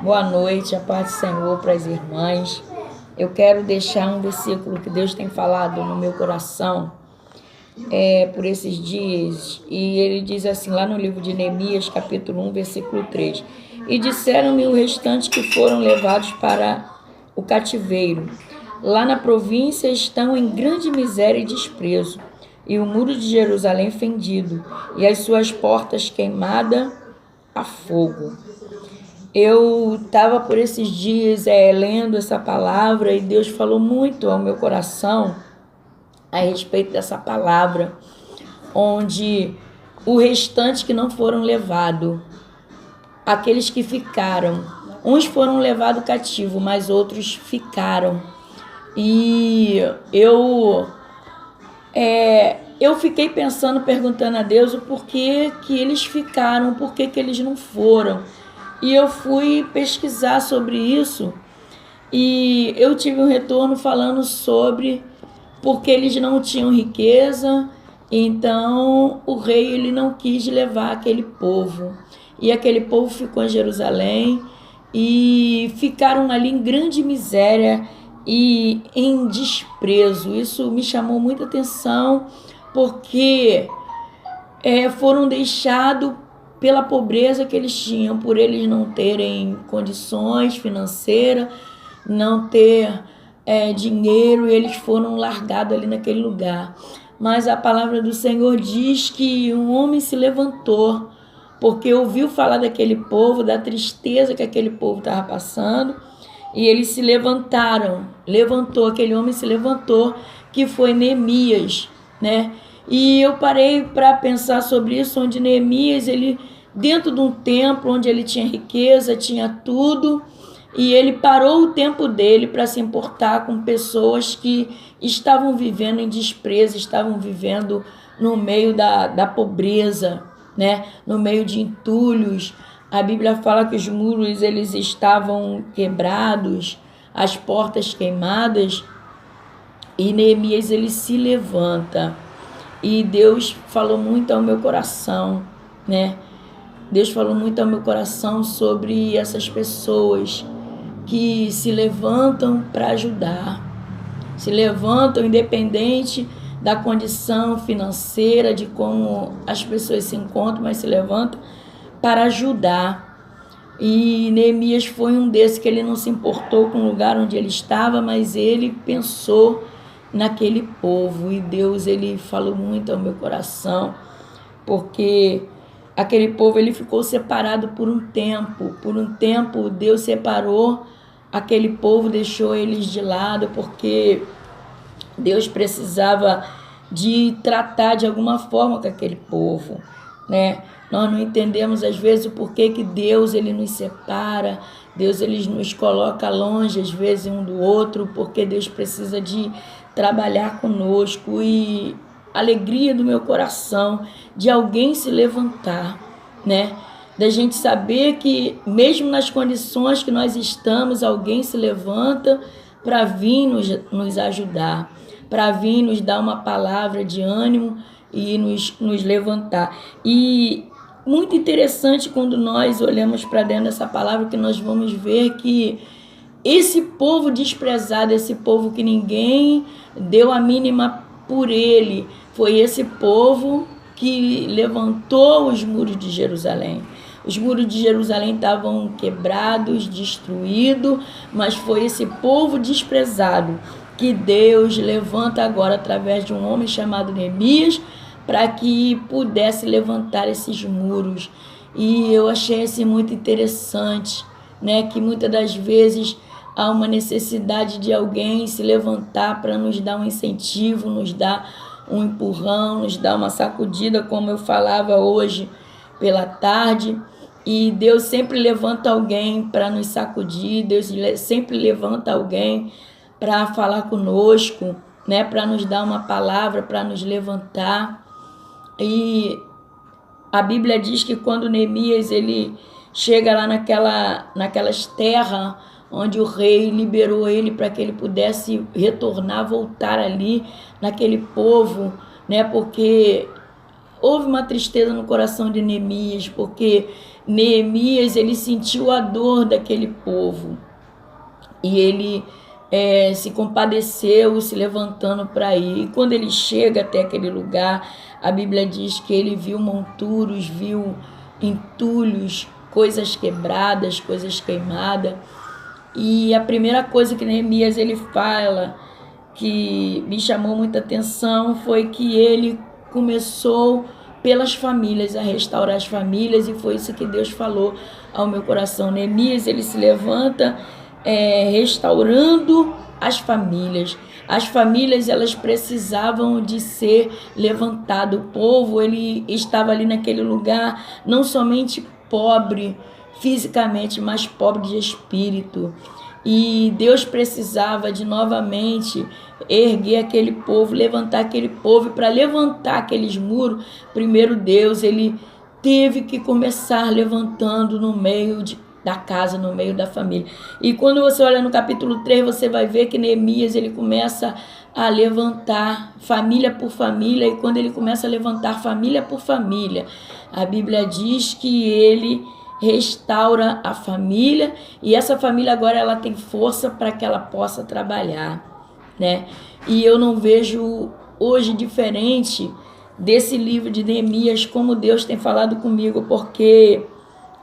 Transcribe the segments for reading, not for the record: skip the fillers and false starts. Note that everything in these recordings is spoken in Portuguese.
Boa noite, a paz do Senhor para as irmãs. Eu quero deixar um versículo que Deus tem falado no meu coração por esses dias. E ele diz assim, lá no livro de Neemias, capítulo 1, versículo 3. E disseram-me o restante que foram levados para o cativeiro. Lá na província estão em grande miséria e desprezo, e o muro de Jerusalém fendido, e as suas portas queimadas a fogo. Eu estava por esses dias lendo essa palavra e Deus falou muito ao meu coração a respeito dessa palavra, onde o restante que não foram levados, aqueles que ficaram, uns foram levados cativo, mas outros ficaram. E eu fiquei pensando, perguntando a Deus o porquê que eles ficaram, porquê que eles não foram. E eu fui pesquisar sobre isso e eu tive um retorno falando sobre porque eles não tinham riqueza, então o rei ele não quis levar aquele povo. E aquele povo ficou em Jerusalém e ficaram ali em grande miséria e em desprezo. Isso me chamou muita atenção porque foram deixados pela pobreza que eles tinham, por eles não terem condições financeiras, não ter dinheiro, e eles foram largados ali naquele lugar. Mas a palavra do Senhor diz que um homem se levantou, porque ouviu falar daquele povo, da tristeza que aquele povo estava passando, e eles se levantaram, aquele homem se levantou, que foi Neemias, né? E eu parei para pensar sobre isso, onde Neemias, ele dentro de um templo onde ele tinha riqueza, tinha tudo, e ele parou o tempo dele para se importar com pessoas que estavam vivendo em desprezo, estavam vivendo no meio da pobreza, né? No meio de entulhos. A Bíblia fala que os muros eles estavam quebrados, as portas queimadas, e Neemias ele se levanta. E Deus falou muito ao meu coração, né? Deus falou muito ao meu coração sobre essas pessoas que se levantam para ajudar, se levantam independente da condição financeira, de como as pessoas se encontram, mas se levantam para ajudar. E Neemias foi um desses que ele não se importou com o lugar onde ele estava, mas ele pensou naquele povo, e Deus ele falou muito ao meu coração, porque aquele povo ele ficou separado por um tempo Deus separou aquele povo, deixou eles de lado, porque Deus precisava de tratar de alguma forma com aquele povo, né? Nós não entendemos às vezes o porquê que Deus ele nos separa, Deus ele nos coloca longe às vezes um do outro, porque Deus precisa de trabalhar conosco. E a alegria do meu coração de alguém se levantar, né? Da gente saber que mesmo nas condições que nós estamos, alguém se levanta para vir nos ajudar, para vir nos dar uma palavra de ânimo e nos levantar. E muito interessante quando nós olhamos para dentro dessa palavra, que nós vamos ver que esse povo desprezado, esse povo que ninguém deu a mínima por ele, foi esse povo que levantou os muros de Jerusalém. Os muros de Jerusalém estavam quebrados, destruídos, mas foi esse povo desprezado que Deus levanta agora através de um homem chamado Neemias, para que pudesse levantar esses muros. E eu achei assim muito interessante, né, que muitas das vezes há uma necessidade de alguém se levantar para nos dar um incentivo, nos dar um empurrão, nos dar uma sacudida, como eu falava hoje pela tarde. E Deus sempre levanta alguém para nos sacudir, Deus sempre levanta alguém para falar conosco, né, para nos dar uma palavra, para nos levantar. E a Bíblia diz que quando Neemias ele chega lá naquelas terras onde o rei liberou ele para que ele pudesse retornar, voltar ali naquele povo, né? Porque houve uma tristeza no coração de Neemias, porque Neemias, ele sentiu a dor daquele povo e ele se compadeceu, se levantando para ir. E quando ele chega até aquele lugar, a Bíblia diz que ele viu monturos, viu entulhos, coisas quebradas, coisas queimadas. E a primeira coisa que Neemias ele fala, que me chamou muita atenção, foi que ele começou pelas famílias, a restaurar as famílias, e foi isso que Deus falou ao meu coração. Neemias, ele se levanta restaurando as famílias. As famílias, elas precisavam de ser levantado. O povo, ele estava ali naquele lugar, não somente pobre fisicamente, mas pobre de espírito. E Deus precisava de novamente erguer aquele povo, levantar aquele povo. E para levantar aqueles muros, primeiro Deus, ele teve que começar levantando no meio da casa, no meio da família. E quando você olha no capítulo 3, você vai ver que Neemias, ele começa a levantar família por família. E quando ele começa a levantar família por família, a Bíblia diz que ele restaura a família, e essa família agora ela tem força para que ela possa trabalhar, né? E eu não vejo hoje diferente desse livro de Neemias, como Deus tem falado comigo, porque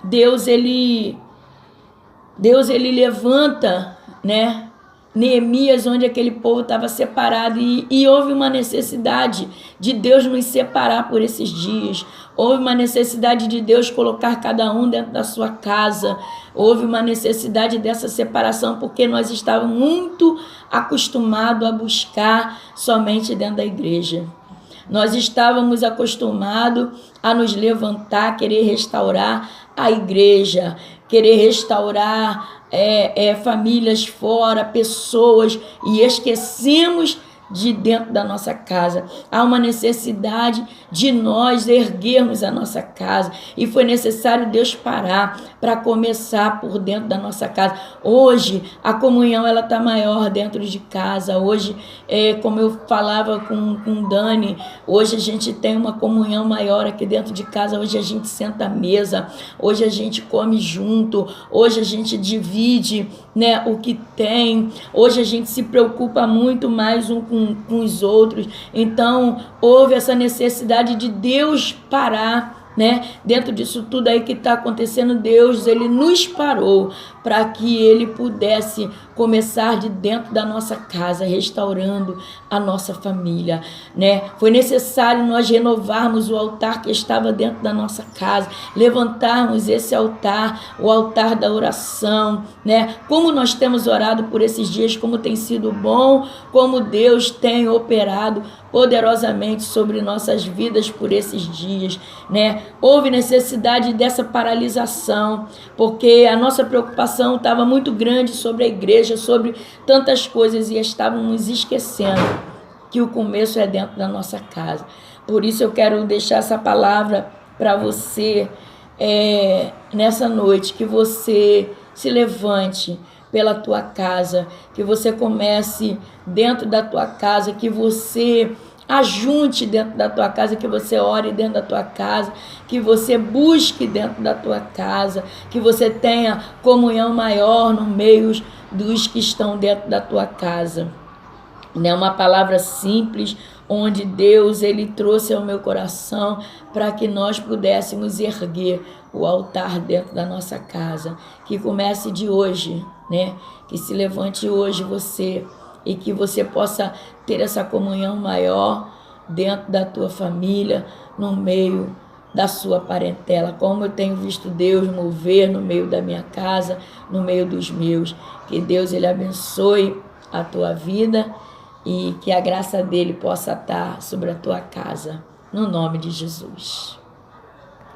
Deus ele levanta, né, Neemias, onde aquele povo estava separado, e houve uma necessidade de Deus nos separar por esses dias. Houve uma necessidade de Deus colocar cada um dentro da sua casa. Houve uma necessidade dessa separação, porque nós estávamos muito acostumados a buscar somente dentro da igreja. Nós estávamos acostumados a nos levantar, querer restaurar a igreja, querer restaurar famílias fora, pessoas, e esquecemos de dentro da nossa casa. Há uma necessidade de nós erguermos a nossa casa, e foi necessário Deus parar para começar por dentro da nossa casa. Hoje a comunhão ela está maior dentro de casa. Hoje, como eu falava com Dani, hoje a gente tem uma comunhão maior aqui dentro de casa. Hoje a gente senta à mesa, hoje a gente come junto, hoje a gente divide, né, o que tem. Hoje a gente se preocupa muito mais um com os outros. Então houve essa necessidade de Deus parar, né? Dentro disso tudo aí que está acontecendo, Deus ele nos parou para que ele pudesse começar de dentro da nossa casa, restaurando a nossa família, né? Foi necessário nós renovarmos o altar que estava dentro da nossa casa, levantarmos esse altar, o altar da oração, né? Como nós temos orado por esses dias, como tem sido bom, como Deus tem operado poderosamente sobre nossas vidas por esses dias, né? Houve necessidade dessa paralisação, porque a nossa preocupação estava muito grande sobre a igreja, sobre tantas coisas, e estávamos esquecendo que o começo é dentro da nossa casa. Por isso eu quero deixar essa palavra para você nessa noite, que você se levante pela tua casa, que você comece dentro da tua casa, que você ajunte dentro da tua casa, que você ore dentro da tua casa, que você busque dentro da tua casa, que você tenha comunhão maior no meio dos que estão dentro da tua casa. É uma palavra simples, onde Deus ele trouxe ao meu coração para que nós pudéssemos erguer o altar dentro da nossa casa. Que comece de hoje, né? Que se levante hoje você, e que você possa ter essa comunhão maior dentro da tua família, no meio da sua parentela, como eu tenho visto Deus mover no meio da minha casa, no meio dos meus. Que Deus ele abençoe a tua vida, e que a graça dele possa estar sobre a tua casa, no nome de Jesus.